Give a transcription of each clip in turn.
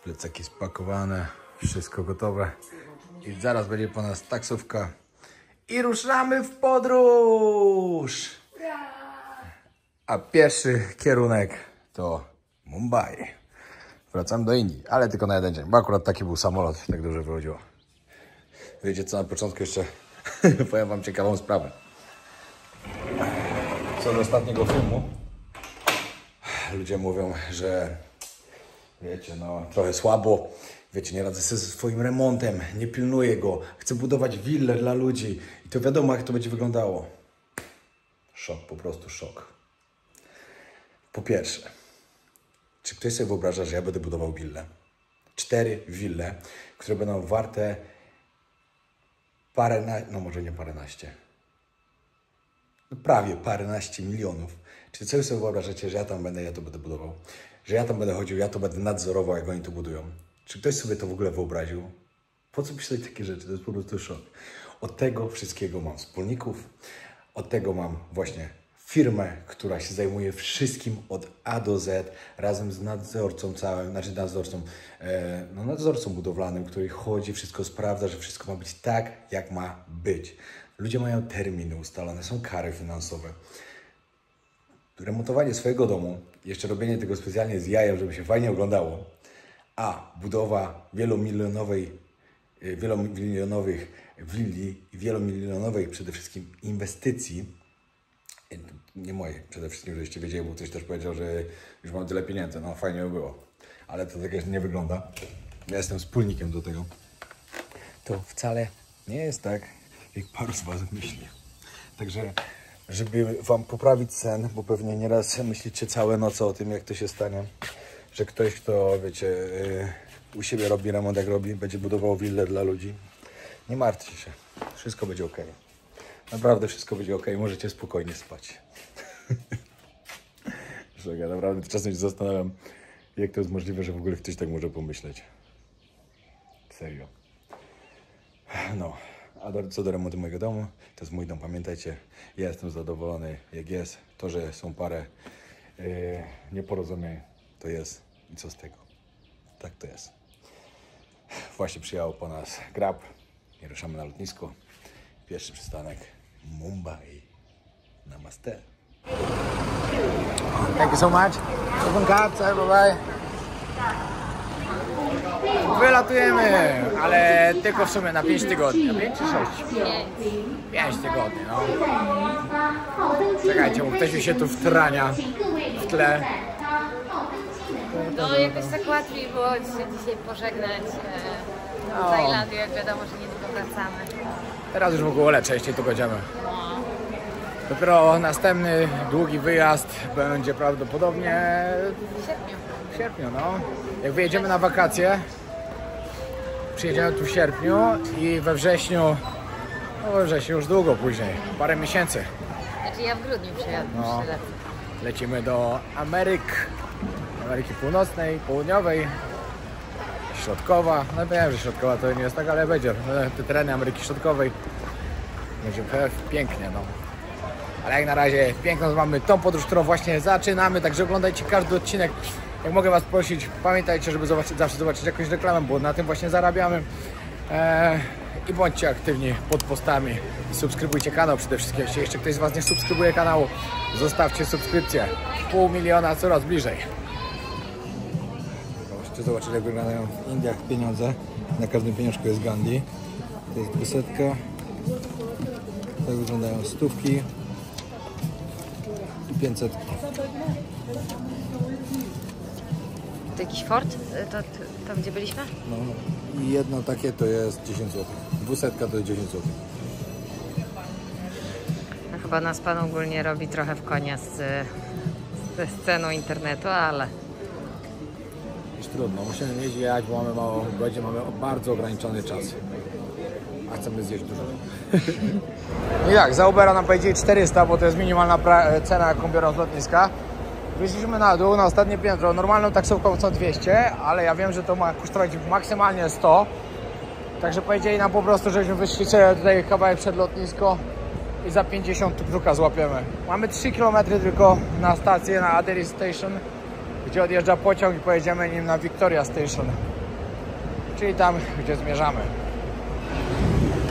Plecaki spakowane, wszystko gotowe. I zaraz będzie po nas taksówka. I ruszamy w podróż! A pierwszy kierunek to Mumbai. Wracam do Indii, ale tylko na jeden dzień, bo akurat taki był samolot, tak dobrze wychodziło. Wiecie co, na początku jeszcze powiem wam ciekawą sprawę. Co do ostatniego filmu, ludzie mówią, że wiecie, no trochę słabo, wiecie, nie radzę sobie ze swoim remontem, nie pilnuję go, chcę budować willę dla ludzi i to wiadomo, jak to będzie wyglądało. Szok, po prostu szok. Po pierwsze, czy ktoś sobie wyobraża, że ja będę budował willę? 4 wille, które będą warte no może nie paręnaście, no prawie paręnaście milionów. Czy coś sobie wyobrażacie, że ja tam będę, ja to będę budował? Że ja tam będę chodził, ja to będę nadzorował, jak oni to budują? Czy ktoś sobie to w ogóle wyobraził? Po co pisać takie rzeczy? To jest po prostu szok. Od tego wszystkiego mam wspólników, od tego mam właśnie firmę, która się zajmuje wszystkim od A do Z, razem z nadzorcą całym, znaczy nadzorcą budowlanym, który chodzi, wszystko sprawdza, że wszystko ma być tak, jak ma być. Ludzie mają terminy ustalone, są kary finansowe. Remontowanie swojego domu, jeszcze robienie tego specjalnie z jajem, żeby się fajnie oglądało, a budowa wielomilionowych willi i wielomilionowej przede wszystkim inwestycji, nie moje przede wszystkim, żebyście wiedzieli, bo ktoś też powiedział, że już mam tyle pieniędzy, no fajnie by było, ale to tak nie wygląda. Ja jestem wspólnikiem do tego. To wcale nie jest tak, jak paru z was myśli. Także, żeby wam poprawić sen, bo pewnie nieraz myślicie całe noce o tym, jak to się stanie, że ktoś, kto, wiecie, u siebie robi remont, jak robi, będzie budował willę dla ludzi. Nie martwcie się, wszystko będzie ok. Naprawdę wszystko będzie ok, możecie spokojnie spać. Ja naprawdę czasem się zastanawiam, jak to jest możliwe, że w ogóle ktoś tak może pomyśleć. Serio. No, a co do remontu mojego domu, to jest mój dom, pamiętajcie, ja jestem zadowolony jak jest. To, że są parę nieporozumień, to jest i co z tego. Tak to jest. Właśnie przyjechał po nas Grab i ruszamy na lotnisko. Pierwszy przystanek Mumbai. Namaste. Thank you so much. Open card, bye bye. Wylatujemy, ale tylko w sumie na 5 tygodni. Na 5 czy 6? 5 tygodni, no. Czekajcie, bo ktoś mi się tu wtrania w tle. No jakoś tak łatwiej było się dzisiaj pożegnać Tajlandię, jak wiadomo, że niedługo wracamy. Teraz już w ogóle częściej tu będziemy. Dopiero następny długi wyjazd będzie prawdopodobnie w sierpniu, no. Jak wyjedziemy na wakacje, przyjedziemy tu w sierpniu i we wrześniu, no we wrześniu już długo później, parę miesięcy. Znaczy ja w grudniu przyjadę, no. Lecimy do Ameryki Północnej, Południowej, Środkowa. No wiem, że Środkowa to nie jest tak, ale będzie. Te tereny Ameryki Środkowej. Będzie pięknie, no. Ale jak na razie piękną mamy tą podróż, którą właśnie zaczynamy, także oglądajcie każdy odcinek. Jak mogę was prosić, pamiętajcie, żeby zawsze zobaczyć jakąś reklamę, bo na tym właśnie zarabiamy. I bądźcie aktywni pod postami. Subskrybujcie kanał przede wszystkim. Jeśli jeszcze ktoś z was nie subskrybuje kanału, zostawcie subskrypcję. 500 000 coraz bliżej. Możecie zobaczyć, jak wyglądają w Indiach pieniądze. Na każdym pieniążku jest Gandhi. To jest 200. Tak wyglądają stówki i 500. To jakiś fort? Tam gdzie byliśmy? No i jedno takie to jest 10 zł. 200 to jest 10 zł. No chyba nas pan ogólnie robi trochę w konia ze sceną internetu, ale... Już trudno, musimy mieć jechać, bo mamy mało godzin, mamy bardzo ograniczony czas. A chcemy zjeść dużo. I tak, za Ubera nam powiedzieli 400, bo to jest minimalna cena, jaką biorą z lotniska. Wyszliśmy na dół, na ostatnie piętro. Normalną taksówką są 200, ale ja wiem, że to ma kosztować maksymalnie 100. Także powiedzieli nam po prostu, żebyśmy wyszli sobie tutaj kawałek przed lotnisko i za 50 tuk-tuka złapiemy. Mamy 3 km tylko na stację, na Adeli Station, gdzie odjeżdża pociąg i pojedziemy nim na Victoria Station. czyli tam, gdzie zmierzamy.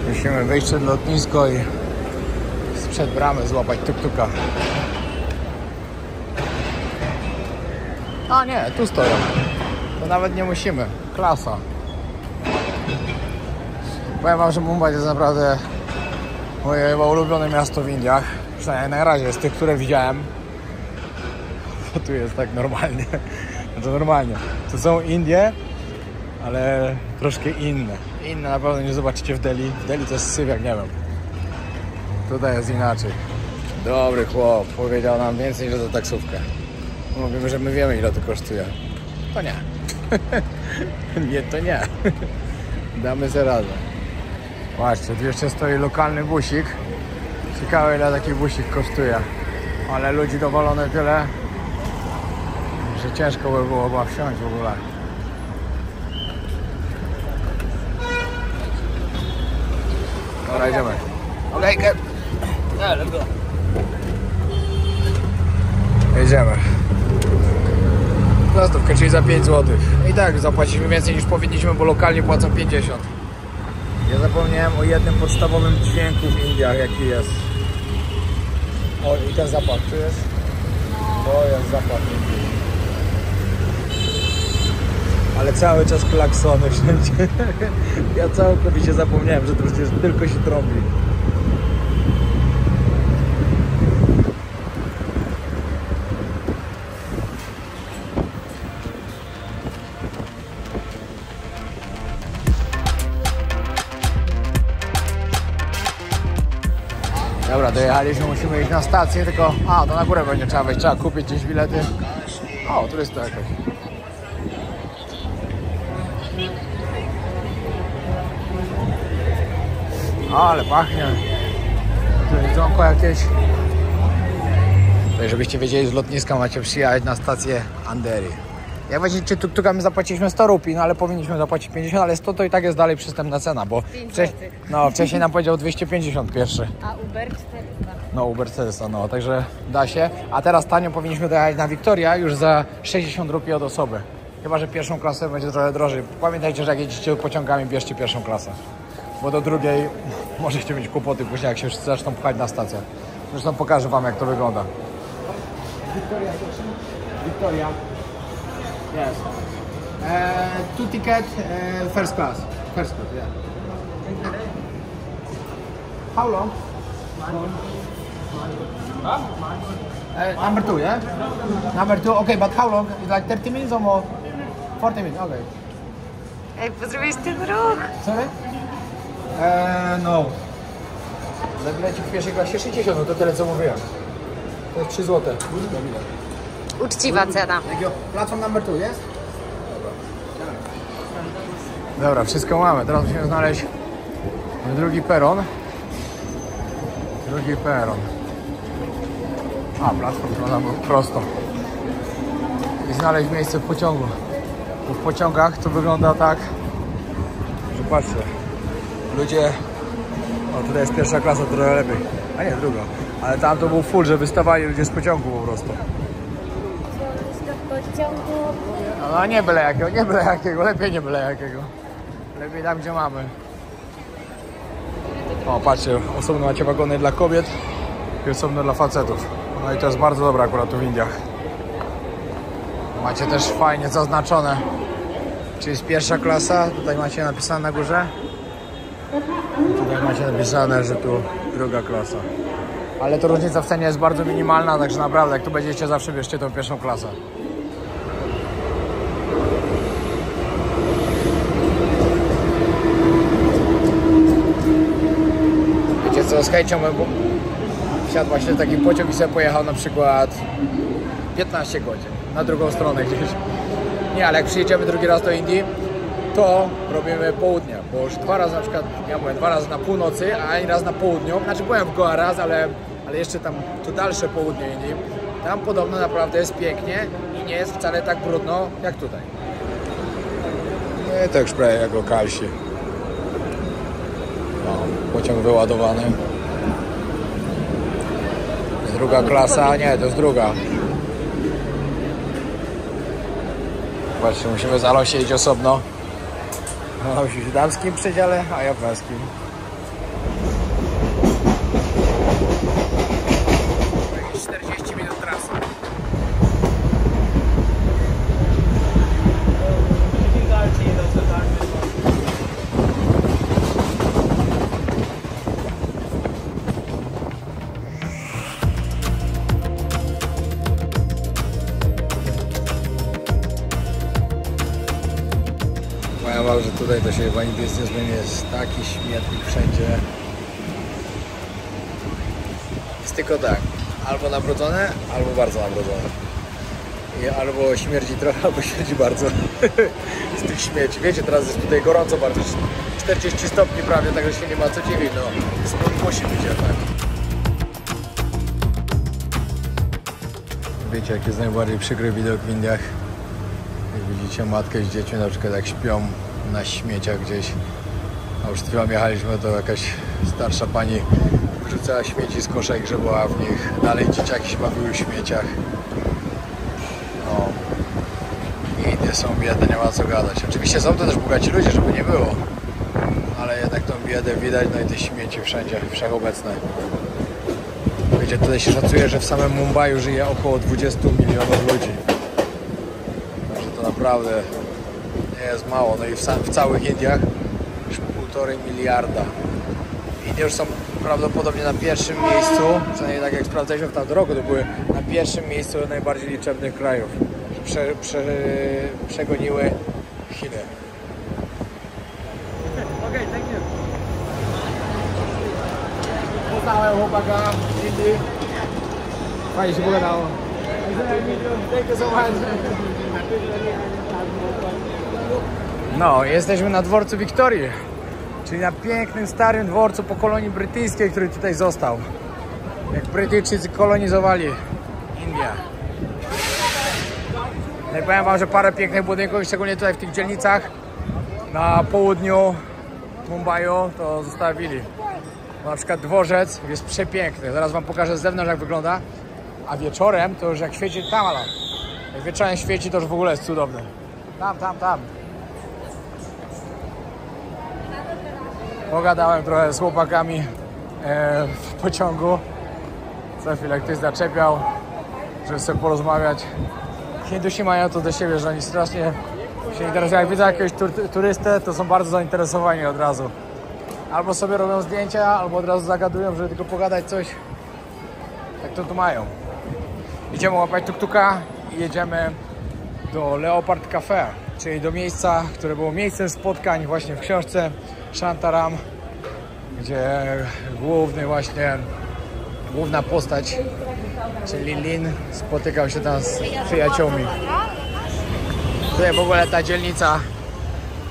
Musimy wyjść przed lotnisko i sprzed bramy złapać tuk-tuka. A nie, tu stoją. To nawet nie musimy. Klasa. Powiem wam, że Mumbai to jest naprawdę moje chyba ulubione miasto w Indiach. Przynajmniej na razie z tych, które widziałem. Bo tu jest tak normalnie. No to normalnie. To są Indie, ale troszkę inne. Inne na pewno nie zobaczycie w Delhi. W Delhi to jest syf, jak nie wiem. Tutaj jest inaczej. Dobry chłop. Powiedział nam więcej, że to taksówkę. Mówimy, że my wiemy, ile to kosztuje. To nie. Nie, to nie. Damy sobie radę. Patrzcie, tu jeszcze stoi lokalny busik. Ciekawe, ile taki busik kosztuje. Ale ludzi dowolone tyle, że ciężko by było chyba wsiąść w ogóle. Dobra, idziemy. Okej, let's go. Jedziemy. Zastówkę, czyli za 5 zł. I tak zapłaciliśmy więcej niż powinniśmy, bo lokalnie płacą 50. Ja zapomniałem o jednym podstawowym dźwięku w Indiach, jaki jest. O, i ten zapach, tu jest? To jest zapach Indii. Ale cały czas klaksony wszędzie. Ja całkowicie zapomniałem, że to przecież tylko się trąbi. Dobra, dojechaliśmy, musimy iść na stację, tylko... A, to na górę będzie trzeba wejść, trzeba kupić gdzieś bilety. O, turysta jakaś. Ale pachnie. Tu jedzonko jakieś. Tutaj, żebyście wiedzieli, z lotniska macie przyjechać na stację Andheri. Jak weźmiecie tuk-tuka, my zapłaciliśmy 100 rupii, no ale powinniśmy zapłacić 50, ale 100 to i tak jest dalej przystępna cena, bo wcześniej nam powiedział 250 pierwszy. A Uber 400. No Uber 400, no, także da się. A teraz tanio powinniśmy dojechać na Victoria już za 60 rupii od osoby. Chyba że pierwszą klasę będzie trochę drożej. Pamiętajcie, że jak jedziecie pociągami, bierzcie pierwszą klasę. Bo do drugiej możecie mieć kłopoty później, jak się wszyscy zaczną pchać na stację. Zresztą pokażę wam, jak to wygląda. Victoria Station. Victoria. Yes. Two ticket, first class. First class, yeah. How long? Number 2, yeah? Number 2, okay, but how long? It's like 30 minutes or more? 40 minutes, okay. Ej, zrobiłeś ten ruch. Sorry? No. Za bilecik w pierwszej klasie 60, no to tyle co mówiłem. To jest 3 zł. Uczciwa cena. Platform number 2, jest? Dobra, wszystko mamy. Teraz musimy znaleźć drugi peron. Drugi peron. A, platform prosto. I znaleźć miejsce w pociągu. Bo w pociągach to wygląda tak, że patrzcie. Ludzie... O, tutaj jest pierwsza klasa, trochę lepiej. A nie, druga. Ale tam to był full, że wystawali ludzie z pociągu po prostu. No nie byle jakiego, nie byle jakiego, lepiej nie byle jakiego. Lepiej tam, gdzie mamy. O, patrzcie, osobno macie wagony dla kobiet i osobno dla facetów. No i to jest bardzo dobre akurat tu w Indiach. Macie też fajnie zaznaczone, czy jest pierwsza klasa, tutaj macie napisane na górze. I tutaj macie napisane, że tu druga klasa. Ale to różnica w cenie jest bardzo minimalna, także naprawdę jak tu będziecie, zawsze bierzcie tą pierwszą klasę. Wiecie co, z chęcią bym wsiadł właśnie w taki pociąg i sobie pojechał na przykład 15 godzin na drugą stronę gdzieś. Nie, ale jak przyjedziemy drugi raz do Indii, to robimy południe, bo już 2 razy na przykład, ja byłem 2 razy na północy, a ani raz na południu. Znaczy byłem w Goa raz, ale jeszcze tam to dalsze południe Indii. Tam podobno naprawdę jest pięknie i nie jest wcale tak brudno jak tutaj. Nie, tak już prawie jak o Kalsi. No, pociąg wyładowany. Druga klasa, nie, to jest druga. Zobaczcie, musimy z Alą siedzieć osobno. On usiąść w damskim przedziale, a ja w męskim. Jakieś 40 minut trasy. Powiem wam, że tutaj to się chyba nic nie zmieni, jest taki śmietnik wszędzie. Jest tylko tak, albo nabrudzone, albo bardzo nabrudzone. I albo śmierdzi trochę, albo śmierdzi bardzo z tych śmieci. Wiecie, teraz jest tutaj gorąco bardzo, 40 stopni prawie, także się nie ma co dziwić, no. Smród musi być jednak. Wiecie, jaki jest najbardziej przykry widok w Indiach? Jak widzicie matkę z dziećmi, na przykład jak śpią na śmieciach gdzieś. A już przed chwilą jechaliśmy, to jakaś starsza pani wyrzucała śmieci z kosza i grzebała w nich. Dalej dzieciaki się bawiły w śmieciach. No. I nie są biedne, nie ma co gadać. Oczywiście są to też bogaci ludzie, żeby nie było. Ale jednak tą biedę widać, no i te śmieci wszędzie, wszechobecne. Wiecie, tutaj się szacuje, że w samym Mumbai żyje około 20 milionów ludzi. Także to naprawdę nie jest mało. No i w całych Indiach już 1,5 miliarda. Indie już są prawdopodobnie na pierwszym miejscu, przynajmniej tak jak sprawdzaliśmy w tamtym roku, to były na pierwszym miejscu najbardziej liczebnych krajów. Przegoniły Chiny. Okej, thank you. Poznałem chłopaka z Indii. Fajnie się pogadało. Thank you so much. No, jesteśmy na dworcu Wiktorii, czyli na pięknym, starym dworcu po kolonii brytyjskiej, który tutaj został. Jak Brytyjczycy kolonizowali Indię. No i powiem wam, że parę pięknych budynków, szczególnie tutaj w tych dzielnicach na południu Mumbaiu, to zostawili. Na przykład dworzec jest przepiękny. Zaraz wam pokażę z zewnątrz, jak wygląda. A wieczorem to już jak świeci tam, ale jak wieczorem świeci, to już w ogóle jest cudowne. Tam. Pogadałem trochę z chłopakami w pociągu. Co chwilę ktoś zaczepiał, żeby sobie porozmawiać. Hindusi mają to do siebie, że oni strasznie się interesują. Jak widzą jakiegoś turystę, to są bardzo zainteresowani od razu. Albo sobie robią zdjęcia, albo od razu zagadują, żeby tylko pogadać coś. Tak to tu mają. Idziemy łapać tuk-tuka i jedziemy do Leopard Cafe, czyli do miejsca, które było miejscem spotkań właśnie w książce Shantaram, gdzie główna postać, czyli Lin, spotykał się tam z przyjaciółmi. Tutaj w ogóle ta dzielnica,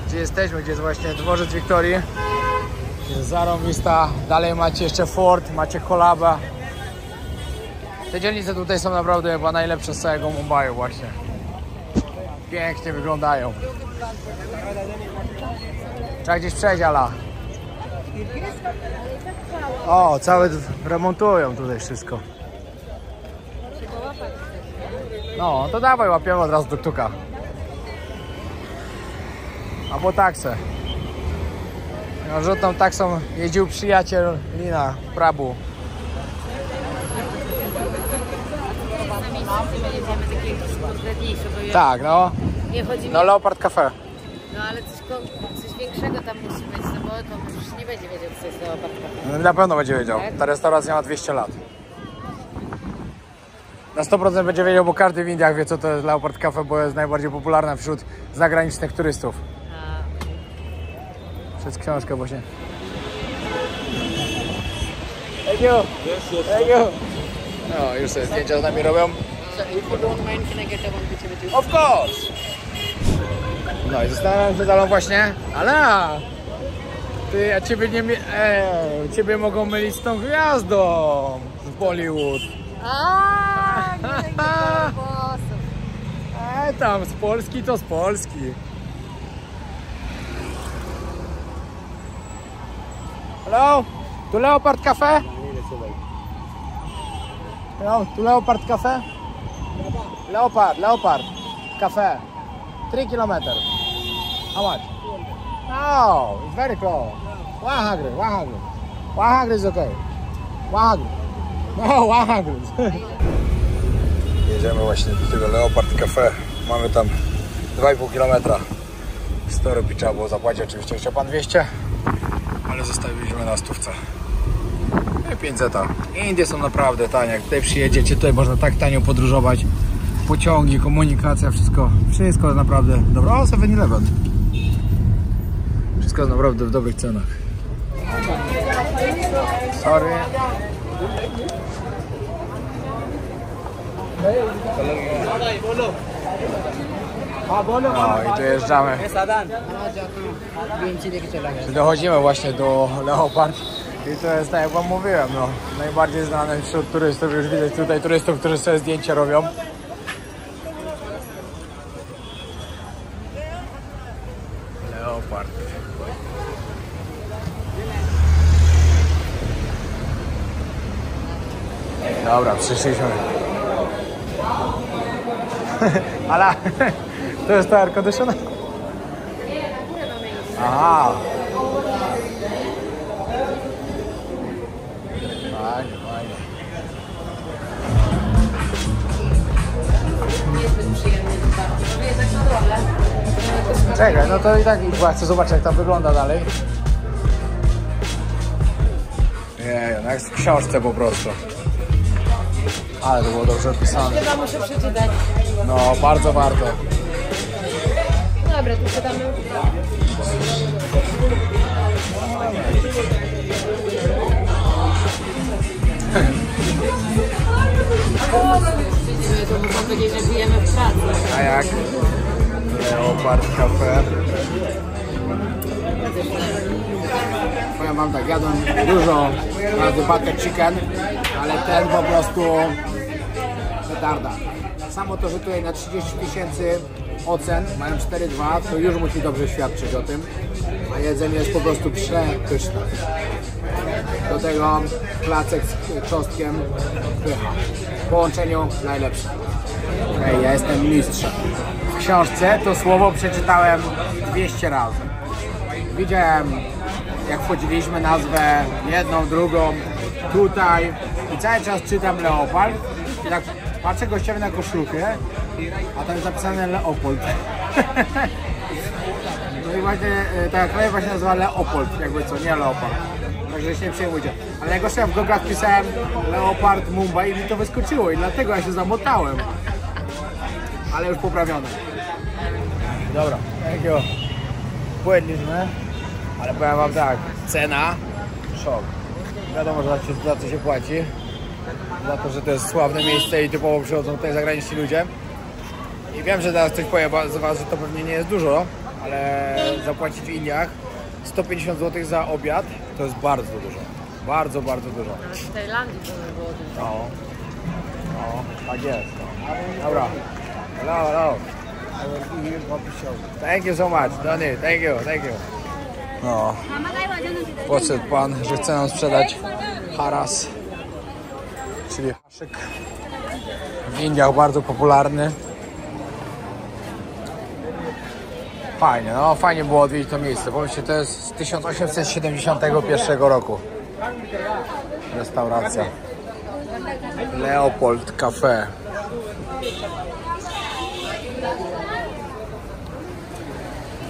gdzie jesteśmy, gdzie jest właśnie dworzec Wiktorii, jest zarąbista. Dalej macie jeszcze Fort, macie Kolaba. Te dzielnice tutaj są naprawdę chyba najlepsze z całego Mumbaiu właśnie. Pięknie wyglądają. Trzeba gdzieś przejść, Ala. O, całe remontują tutaj wszystko. No, to dawaj, łapiemy od razu tuk-tuka. Albo taksę. Rzutną taksą jeździł przyjaciel Lina, Prabu. Tak, no. Nie chodzi No, Leopard Cafe. No ale coś większego tam musi być, no bo to przecież nie będzie wiedział, co jest Leopard Cafe. Na pewno będzie wiedział. Tak? Ta restauracja ma 200 lat. Na 100% będzie wiedział, bo każdy w Indiach wie, co to jest Leopard Cafe, bo jest najbardziej popularna wśród zagranicznych turystów. Przez książkę właśnie. Thank you. Thank you. No, już sobie zdjęcia z nami robią. Of course. No i zastanawiam się dalej właśnie, ale ty, a ciebie nie ciebie mogą mylić z tą gwiazdą z Bollywood. Tam z Polski to z Polski. Hello? To Leopard Cafe? Hello? To Leopard Cafe? Leopard Cafe. 3 kilometers. How much? No, it's very close. 100, 100. 100 is okay. 100. No, 100. Jedziemy właśnie do tego Leopard Cafe. Mamy tam 2,5 km. 100 rupii trzeba było zapłacić, oczywiście chciał pan 200, ale zostawiliśmy na 100. I 500. Indie są naprawdę tanie. Jak tutaj przyjedziecie, tutaj można tak tanio podróżować. Pociągi, komunikacja, wszystko jest naprawdę dobre. O, 7-Eleven. Wszystko jest naprawdę w dobrych cenach. Sorry. No i tu jeżdżamy. Dochodzimy właśnie do Leopard. I to jest, tak jak wam mówiłem, no, najbardziej znany wśród turystów. Już widać tutaj turystów, którzy sobie zdjęcia robią. Leopard. Dobra, przyszliśmy. Ale to jest to air conditioner? Aha. Fajnie, fajnie. Czekaj, no to i tak chcę zobaczyć, jak tam wygląda dalej. Nie, no jak w książce po prostu. Ale to było dobrze opisane. Chyba muszę przeczytać. No, bardzo warto. Dobra, to czytamy. To muszą powiedzieć, że bijemy w pracy. A jak? Leopard Cafe. Powiem wam tak, jadłem dużo razy butter chicken, ale ten po prostu petarda. Samo to, że tutaj na 30 000 ocen mają 4,2, to już musi dobrze świadczyć o tym, a jedzenie jest po prostu przepyszne. Do tego placek z czosnkiem, pycha. W połączeniu najlepsze. Ej, ja jestem mistrzem. W książce to słowo przeczytałem 200 razy. Widziałem, jak wchodziliśmy nazwę jedną, drugą, tutaj i cały czas czytam Leopard. I tak patrzę gościowi na koszulkę, a tam jest zapisane Leopold. No i właśnie ta kolej właśnie nazywa Leopold, jakby co, nie Leopard. Także się nie przejmujcie. Ale jak gościa w Google'ach pisałem Leopard Mumbai i mi to wyskoczyło i dlatego ja się zamotałem. Ale już poprawione. Dobra, takiego płyniliśmy, ale powiem wam tak, cena, szok. Wiadomo, że za co się płaci, za to, że to jest sławne miejsce i typowo przychodzą tutaj zagraniczni ludzie. I wiem, że teraz ktoś powie z was, że to pewnie nie jest dużo, ale zapłacić w Indiach 150 zł za obiad to jest bardzo dużo. Bardzo, bardzo dużo. W Tajlandii to by było dużo. No, tak jest. Dobra. Hello, hello. Thank you so much, Donny. Thank you, thank you. No, podszedł pan, że chce nam sprzedać haras, czyli haszyk. W Indiach bardzo popularny. Fajnie, no fajnie było odwiedzić to miejsce. Powiedzcie, to jest z 1871 roku. Restauracja. Leopold Cafe.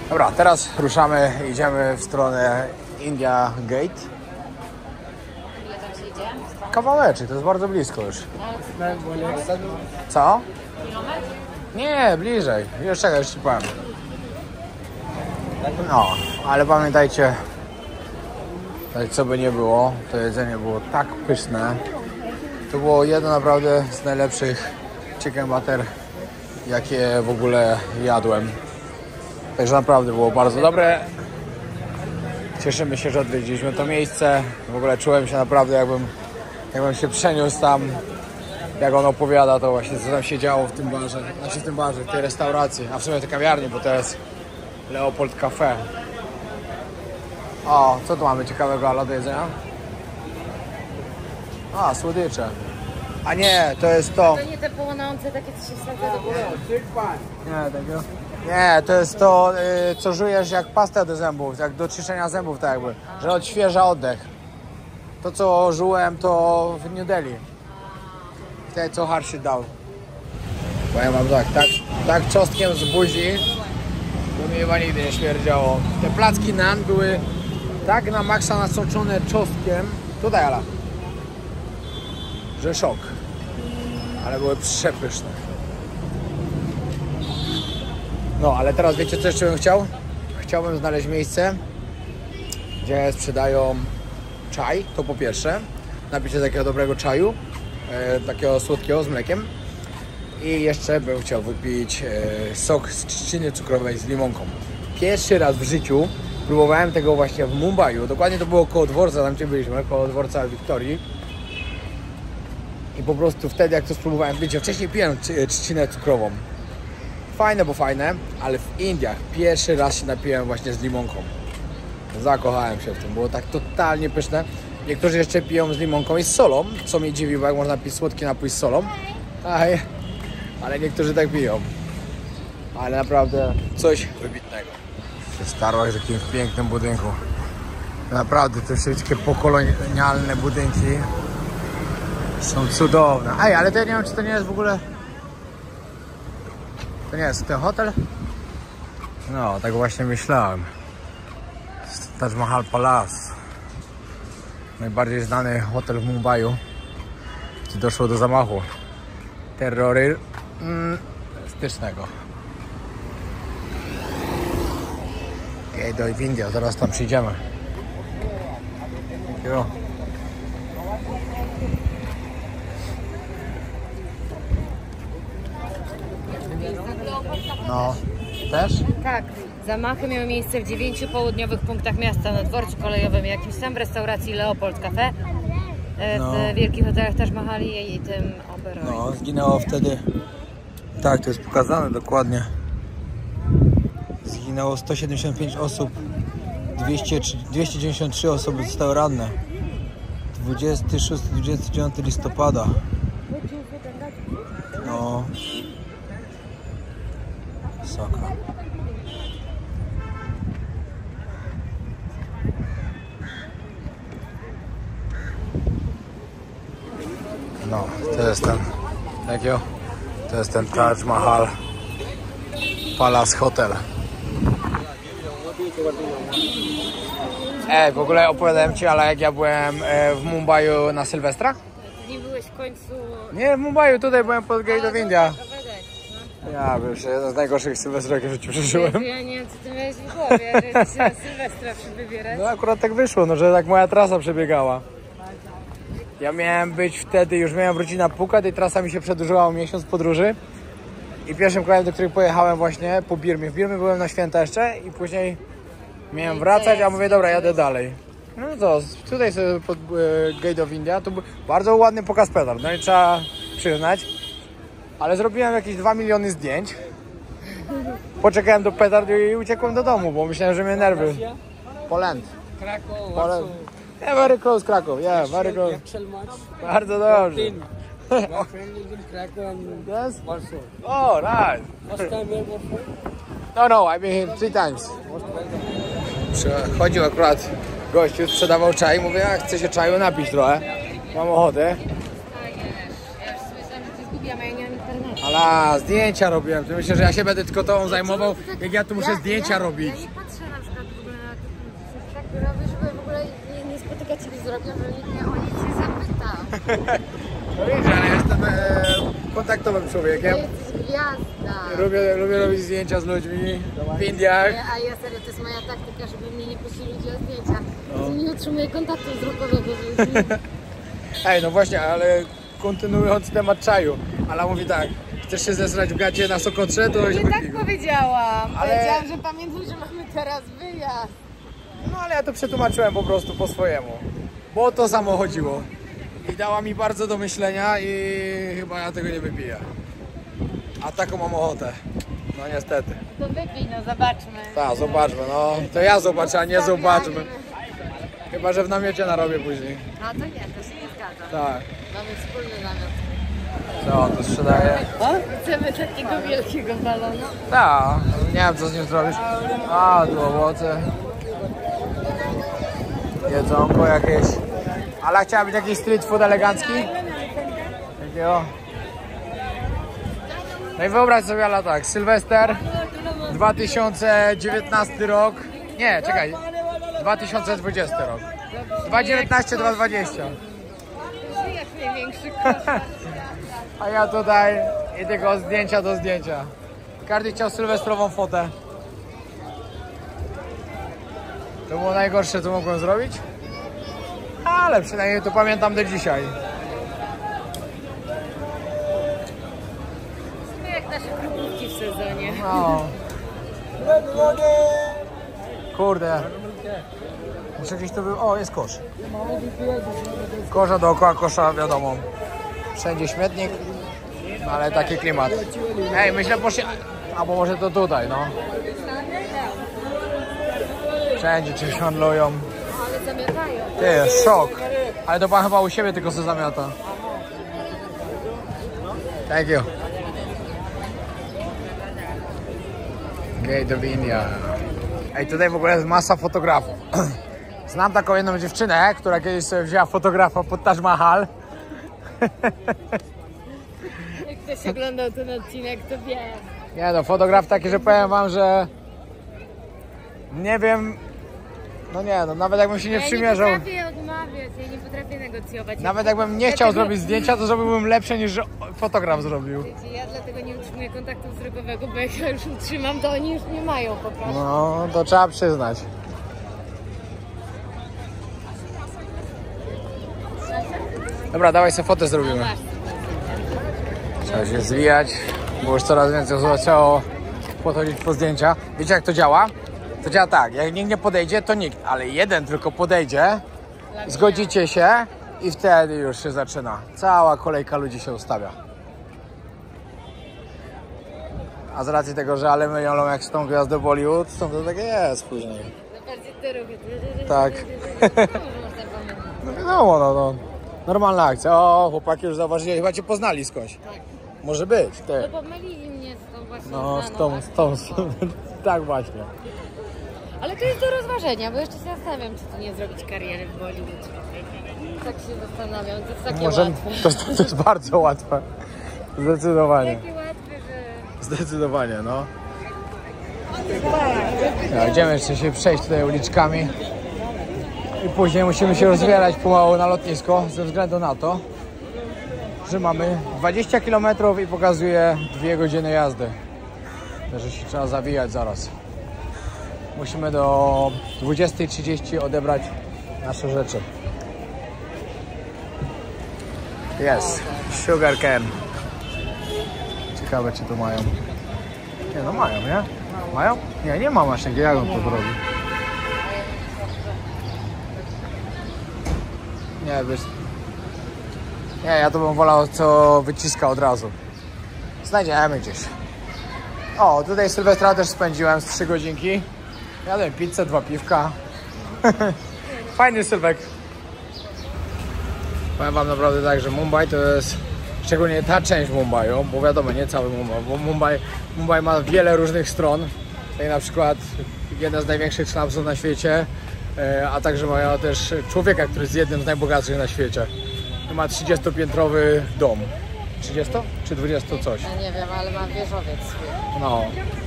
Dobra, teraz ruszamy, idziemy w stronę India Gate. Ile tam się idzie? Kawałeczek, to jest bardzo blisko już. Co? Kilometr? Nie, bliżej. Już czekaj, już ci powiem. No, ale pamiętajcie, tak co by nie było, to jedzenie było tak pyszne. To było jedno naprawdę z najlepszych chicken butter, jakie w ogóle jadłem. Także naprawdę było bardzo dobre. Cieszymy się, że odwiedziliśmy to miejsce. W ogóle czułem się naprawdę jakbym się przeniósł tam, jak on opowiada to właśnie, co tam się działo w tym barze. Znaczy w tym barze, w tej restauracji, a w sumie tej kawiarni, bo to jest Leopold Cafe. O, co tu mamy ciekawego, ale do jedzenia? A, słodycze. A nie, to jest to. To nie te płonące takie, co się wsadza do góry. Nie, tego. Nie, to jest to, co żujesz jak pastę do zębów, jak do czyszczenia zębów, tak jakby, że odświeża oddech. To, co żułem, to w New Delhi. Wtedy, co Harshit dał. Powiem wam tak czosnkiem z buzi, to mi chyba nigdy nie śmierdziało. Te placki naan były tak na maksa nasoczone czosnkiem, tutaj Ala, że szok. Ale były przepyszne. No, ale teraz wiecie, co jeszcze bym chciał? Chciałbym znaleźć miejsce, gdzie sprzedają czaj, to po pierwsze. Napić się takiego dobrego czaju, takiego słodkiego z mlekiem. I jeszcze bym chciał wypić sok z trzciny cukrowej z limonką. Pierwszy raz w życiu próbowałem tego właśnie w Mumbaiu. Dokładnie to było koło dworca, tam gdzie byliśmy, koło dworca Wiktorii. I po prostu wtedy, jak to spróbowałem, wiecie, wcześniej piłem trzcinę cukrową. Fajne, bo fajne, ale w Indiach pierwszy raz się napiłem właśnie z limonką. Zakochałem się w tym, było tak totalnie pyszne. Niektórzy jeszcze piją z limonką i z solą, co mnie dziwi, bo jak można pić słodki napój z solą. Ale niektórzy tak piją. Ale naprawdę coś wybitnego. Starłaś w takim pięknym budynku. Naprawdę te wszystkie pokolonialne budynki są cudowne. Ale to ja nie wiem, czy to nie jest w ogóle... To nie jest ten hotel? No, tak właśnie myślałem. Taj Mahal Palace. Najbardziej znany hotel w Mumbaiu, gdzie doszło do zamachu terrorystycznego. Gate of India, zaraz tam przyjdziemy. Jo. No, też? Tak, zamachy miały miejsce w 9 południowych punktach miasta, na dworcu kolejowym, jakimś tam w restauracji Leopold Cafe, w wielkich hotelach Taj Mahali i tym Oberoi. No, zginęło wtedy, tak, to jest pokazane dokładnie. Zginęło 175 osób, 293 osoby zostały ranne. 26-29 listopada. No. Saka. No, to jest ten, jakiego? To jest ten Taj Mahal Palace Hotel. W ogóle opowiadałem Ci, ale jak ja byłem w Mumbaiu na Sylwestra? Nie byłeś w końcu... Nie, w Mumbaiu, tutaj byłem pod Gate of India. Ja wiesz, jeden z najgorszych Sylwestrów, jakie w życiu przeżyłem. Ja nie wiem, co ty miałeś w głowie, że jesteś na Sylwestra przybierać. No akurat tak wyszło, no, że tak moja trasa przebiegała. Ja miałem być wtedy, już miałem wrócić na Phuket i trasa mi się przedłużyła o miesiąc podróży. I pierwszym krajem, do którego pojechałem właśnie po Birmie. W Birmie byłem na święta jeszcze i później miałem wracać, a mówię, dobra, jadę dalej. No to tutaj sobie pod Gate of India, to był bardzo ładny pokaz petard, no i trzeba przyznać. Ale zrobiłem jakieś 2 miliony zdjęć. Poczekałem do petardu i uciekłem do domu, bo myślałem, że mnie nerwy. Poland. Krakow. Poland. Yeah, very close Krakow, yeah, very close. Bardzo dobrze. My friend lives in Krakow and Yes? Warsaw. Oh, nice. First time here, Warsaw? No, I've been here 3 times. Przychodził akurat gościu, sprzedawał czaj, mówię, ja chcę się czaju napić trochę. Mam ochotę. Ja już myślałam, że cię zgubiłam, a ja nie mam internetu. Ale zdjęcia robiłem. Ty myślisz, że ja się będę tylko tobą zajmował, jak ja tu muszę zdjęcia robić. Ja nie patrzę na przykład w ogóle na to, tak robię, żeby w ogóle nie spotykać się z wzrokiem, żeby nikt mnie o nic nie zapytał. No widzisz, ale jestem kontaktowym człowiekiem. Ty jesteś gwiazda. Lubię robić zdjęcia z ludźmi w Indiach. A ja serio, to jest moja taktyka, żeby mnie nie prosili ludzie o zdjęcia. Nie utrzymuję kontaktu wzrokowego z ludźmi. Ej, no właśnie, ale kontynuując temat czaju. Ale mówi tak, chcesz się zesrać w gacie na Sokotrze, to... Nie tak powiedziałam. Ale- Powiedziałam, że pamiętaj, że mamy teraz wyjazd. No ale ja to przetłumaczyłem po prostu po swojemu. Bo o to samo chodziło. I dała mi bardzo do myślenia i chyba ja tego nie wypiję. A taką mam ochotę. No niestety. To wypij, no zobaczmy. Tak, zobaczmy, no. To ja zobaczę, a nie zobaczmy. Chyba, że w namiocie narobię później. A to nie, to się nie zgadza. Tak. Mamy wspólny namiot. Co on tu sprzedaje? Chcemy takiego wielkiego balona. Tak, nie wiem co z nim zrobisz. A, tu owoce. Jedzonko jakieś. Ale chciała być jakiś street food elegancki? Takiego. No i wyobraź sobie, ale tak, Sylwester, 2019 rok. Nie, czekaj. 2020 rok. 2019, 2020. Jak największy koszar. A ja tutaj i tylko zdjęcia do zdjęcia. Każdy chciał sylwestrową fotę. To było najgorsze, co mogłem zrobić. Ale przynajmniej to pamiętam do dzisiaj. To jak nasze krupówki w sezonie. No. Kurde. Muszę gdzieś to był. O, jest kosz. Kosza dookoła kosza, wiadomo. Wszędzie śmietnik. No, ale taki klimat. Ej, myślę poszli. Albo może to tutaj, no. Wszędzie czymś handlują. Ale zamiatają. Ty, szok. Ale to pan chyba u siebie tylko co zamiata. Thank you. Gate of India. Ej, tutaj w ogóle jest masa fotografów. Znam taką jedną dziewczynę, która kiedyś sobie wzięła fotografa pod Taj Mahal. Jak ktoś oglądał ten odcinek, to wie. Nie no, fotograf taki, że powiem wam, że nie wiem, no nie no, nawet jakbym się nie przymierzał, Ja nie potrafię odmawiać, ja nie potrafię negocjować. nawet jakbym nie chciał zrobić zdjęcia, to zrobiłbym lepsze niż fotograf zrobił. Wiecie, ja dlatego nie utrzymuję kontaktu wzrokowego, bo jak ja już utrzymam, to oni już nie mają po prostu. No, to trzeba przyznać. Dobra, dawaj sobie fotę zrobimy. Trzeba się zwijać, bo już coraz więcej osób zaczęło podchodzić po zdjęcia. Wiecie jak to działa? To działa tak, jak nikt nie podejdzie, to nikt, ale jeden tylko podejdzie, zgodzicie się i wtedy już się zaczyna. Cała kolejka ludzi się ustawia. A z racji tego, że ale my ją jak z tą gwiazdą Bollywood, to takie jest później. No bardziej te ruchy. Tak. No wiadomo, no. Normalna akcja. O, chłopaki już zauważyli, chyba cię poznali skądś. Tak. Może być, ty. No pomylili mnie z tą właśnie No, znaną z tą. Tak właśnie. Ale to jest do rozważenia, bo jeszcze się zastanawiam, czy tu nie zrobić kariery w Bollywood. Tak się zastanawiam, to jest takie łatwe. To jest bardzo łatwe. Zdecydowanie. Takie łatwe, że... Zdecydowanie, no. Ja, idziemy jeszcze się przejść tutaj uliczkami. I później musimy się rozwijać pomału na lotnisko, ze względu na to, że mamy 20 km i pokazuje 2 godziny jazdy. Także się trzeba zawijać zaraz. Musimy do 20:30 odebrać nasze rzeczy. Jest, sugar cane. Ciekawe, czy to mają. Nie, no mają, nie? Mają? Nie, nie ma maszynki, jak on to zrobi? Nie, wiesz... Nie, ja to bym wolał, co wyciska od razu. Znajdziemy gdzieś. O, tutaj Sylwestra też spędziłem z 3 godzinki. Jadłem pizzę, 2 piwka. Fajny Sylwek. Powiem wam naprawdę tak, że Mumbai to jest... Szczególnie ta część Mumbaiu, bo wiadomo, nie cały Mumbai, bo Mumbai ma wiele różnych stron. Jak na przykład jeden z największych slumsów na świecie, a także mają też człowieka, który jest jednym z najbogatszych na świecie. Ma 30-piętrowy dom. 30 czy 20 coś? Ja nie wiem, ale mam wieżowiec. No,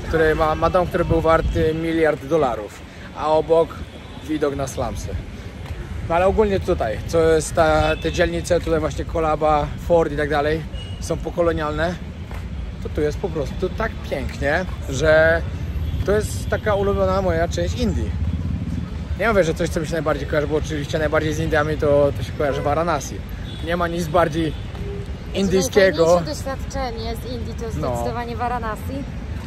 który ma dom, który był wart $1 miliard, a obok widok na slumsy. No ale ogólnie tutaj, co jest te dzielnice, tutaj właśnie Kolaba, Ford i tak dalej, są pokolonialne, to tu jest po prostu tak pięknie, że to jest taka ulubiona moja część Indii. Nie mówię, że coś, co mi się najbardziej kojarzy, bo oczywiście najbardziej z Indiami to się kojarzy Varanasi. Nie ma nic bardziej indyjskiego. Najfajniejsze doświadczenie z Indii to jest zdecydowanie Varanasi,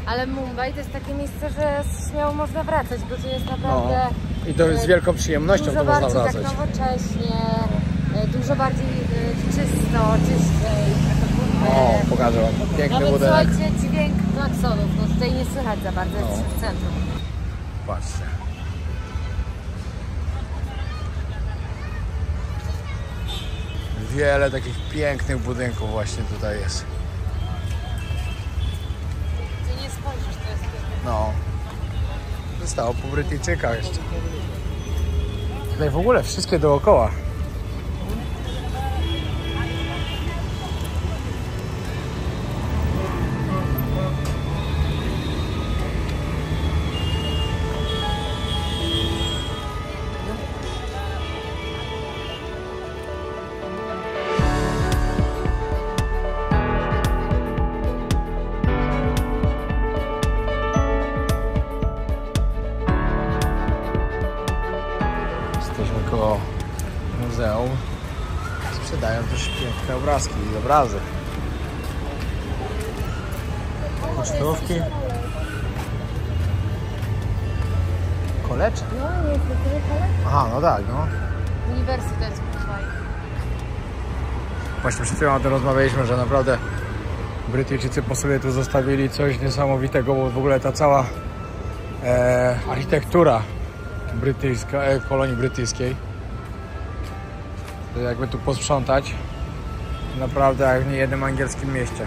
ale Mumbai to jest takie miejsce, że śmiało można wracać, bo to jest naprawdę... I to z wielką przyjemnością to można wracać. Dużo bardziej tak nowocześnie, dużo bardziej czysto, czyściej. O, pokażę wam. Piękny nawet budynek. słuchajcie, dźwięk klaksonów, no tutaj nie słychać za bardzo, jest w centrum. Patrzcie. Wiele takich pięknych budynków właśnie tutaj jest. Ty nie spojrzysz, to jest piękne. No. Zostało po Brytyjczykach jeszcze. Tutaj w ogóle wszystkie dookoła. Jesteśmy koło muzeum. Sprzedają też piękne obrazki i obrazy. Pocztówki. Kolecze? No, jest to tyle. Aha, no tak, no. Uniwersytet tutaj. Właśnie przed chwilą o tym rozmawialiśmy, że naprawdę Brytyjczycy po sobie tu zostawili coś niesamowitego, bo w ogóle ta cała architektura brytyjska, kolonii brytyjskiej, to jakby tu posprzątać naprawdę jak w niejednym angielskim mieście.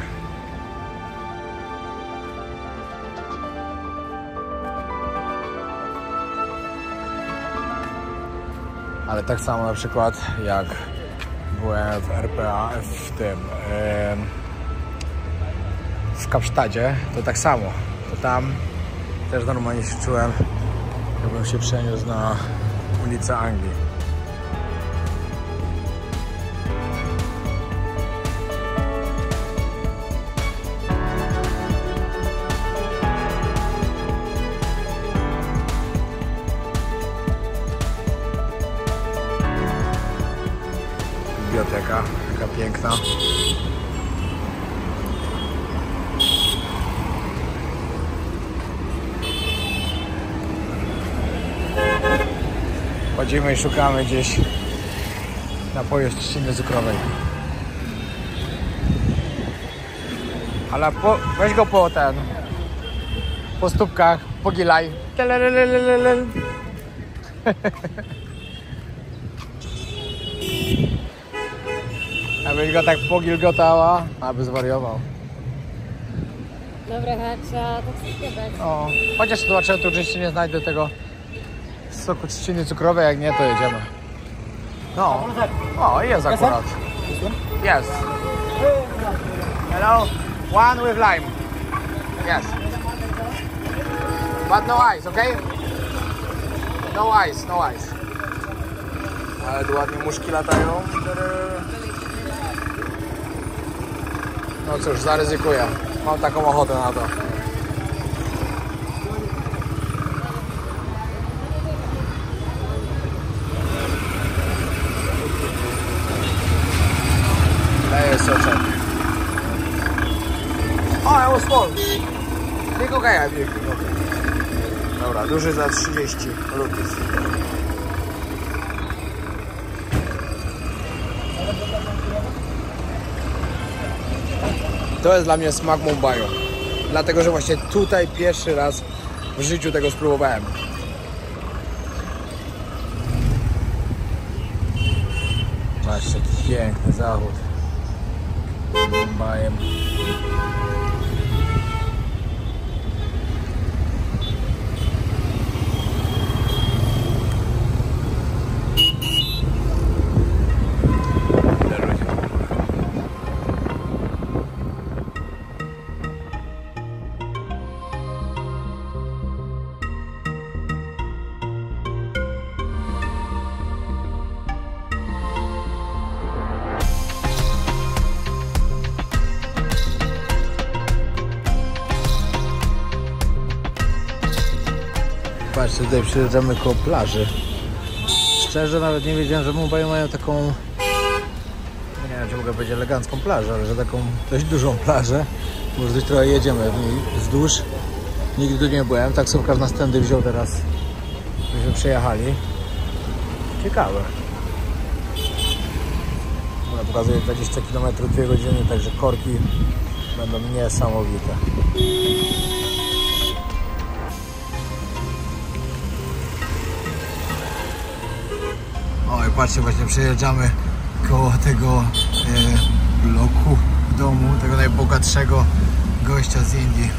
Ale tak samo na przykład jak byłem w RPA, w Kapsztadzie, to tak samo. To tam też normalnie się czułem, jakbym się przeniósł na ulicę Anglii. Biblioteka, taka piękna. Chodzimy i szukamy gdzieś napoju z trzciny cukrowej. Ale weź go po stópkach, pogilaj. Abyś go tak pogilgotała, aby zwariował. Dobra, trzeba tak śpiewać. O, chociaż zobaczę, tu gdzieś nie znajdę tego soku trzciny cukrowej, jak nie, to jedziemy. No, o, jest akurat. Yes. Hello, one with lime. Yes. But no ice, okay? No ice, no ice. Ale tu ładnie muszki latają. No cóż, zaryzykuję. Mam taką ochotę na to. Daję soczek. O, I was small. Big okay, big. Dobra, duży za 30 rupees. To jest dla mnie smak Mumbaiu. Dlatego, że właśnie tutaj pierwszy raz w życiu tego spróbowałem. Patrzcie, jaki piękny zachód. Mumbaiem. Patrzcie, tutaj przyjeżdżamy koło plaży. Szczerze nawet nie wiedziałem, że Mumbai mają taką, nie wiem czy mogę powiedzieć elegancką plażę, ale że taką dość dużą plażę. Może dość trochę jedziemy w niej wzdłuż. Nigdy tu nie byłem, taksówkarz nas tędy wziął teraz, byśmy przejechali. Ciekawe. Ona pokazuje 20 km 2 godziny, także korki będą niesamowite. Oj, patrzcie, właśnie przejeżdżamy koło tego bloku domu, tego najbogatszego gościa z Indii.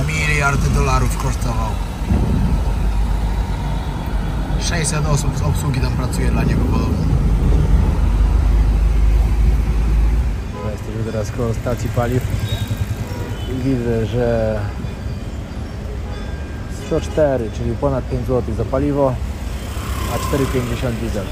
Miliardy dolarów kosztował. 600 osób z obsługi tam pracuje dla niego podobno. Jesteśmy teraz koło stacji paliw i widzę, że 104, czyli ponad 5 zł za paliwo, a 4,50 diesel.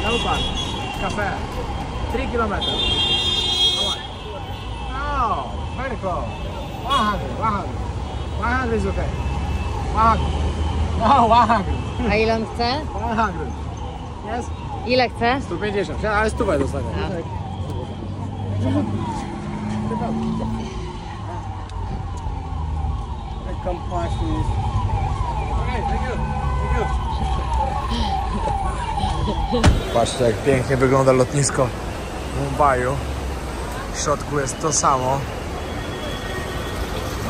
No pan, kafe. 3 km. Oh, very close. 100 is okay. 100. A ile on chce? 100. Yes? Ile chce? 150, ale 100 dostanie. Compassion. Patrzcie, jak pięknie wygląda lotnisko w Mumbaiu. W środku jest to samo.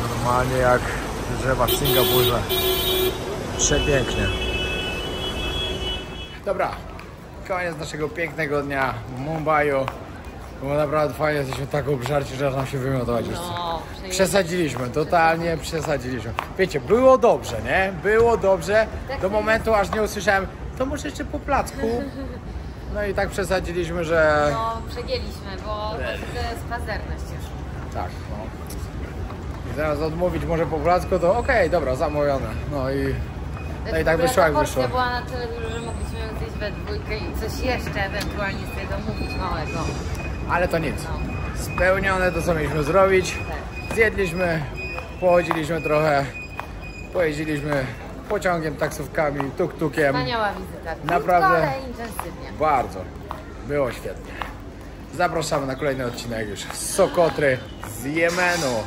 Normalnie jak drzewa w Singapurze. Przepięknie. Dobra, koniec naszego pięknego dnia w Mumbaiu. Było naprawdę fajnie, jesteśmy tak obżarci, że aż nam się wymiotować już. Przesadziliśmy, totalnie przesadziliśmy. Wiecie, było dobrze, nie? Było dobrze, do momentu aż nie usłyszałem, to może jeszcze po placku. No i tak przesadziliśmy, że... No, przegięliśmy, bo to jest pazerność już. Tak, no. I teraz odmówić może po placku, to okej, dobra, zamówione. No i tak wyszło jak wyszło. Ta była na tyle duża, że mogliśmy ją zjeść we dwójkę i coś jeszcze ewentualnie sobie domówić małego. Ale to nic. Spełnione to, co mieliśmy zrobić. Zjedliśmy, pochodziliśmy trochę, pojeździliśmy pociągiem, taksówkami, tuk-tukiem. Wspaniała wizyta. Naprawdę. Ale intensywnie. Bardzo. Było świetnie. Zapraszamy na kolejny odcinek już z Sokotry, z Jemenu.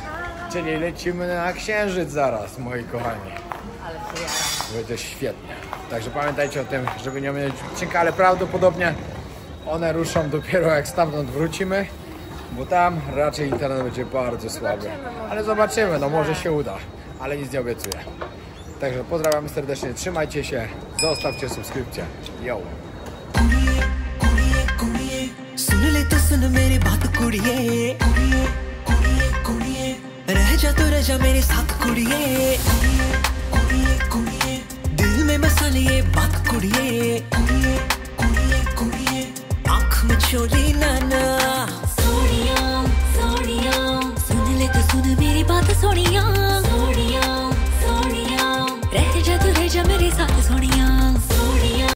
Czyli lecimy na Księżyc zaraz, moi kochani. Ale się jaram. Będzie świetnie. Także pamiętajcie o tym, żeby nie ominąć odcinka, ale prawdopodobnie one ruszą dopiero jak stamtąd wrócimy, bo tam raczej internet będzie bardzo słaby. Ale zobaczymy, no może się uda, ale nic nie obiecuję. Także pozdrawiamy serdecznie, trzymajcie się, zostawcie subskrypcję. Yo! सुन ले तो सुन मेरी बात कुड़िए रह जा तो रह जा मेरे साथ कुड़िए दिल में बसा लिए बात कुड़िए आँख में छोड़ी नाना सोनिया सोनिया सुन ले तो सुन मेरी बात सोनिया सोनिया सोनिया रह जा तो रह जा मेरे साथ सोनिया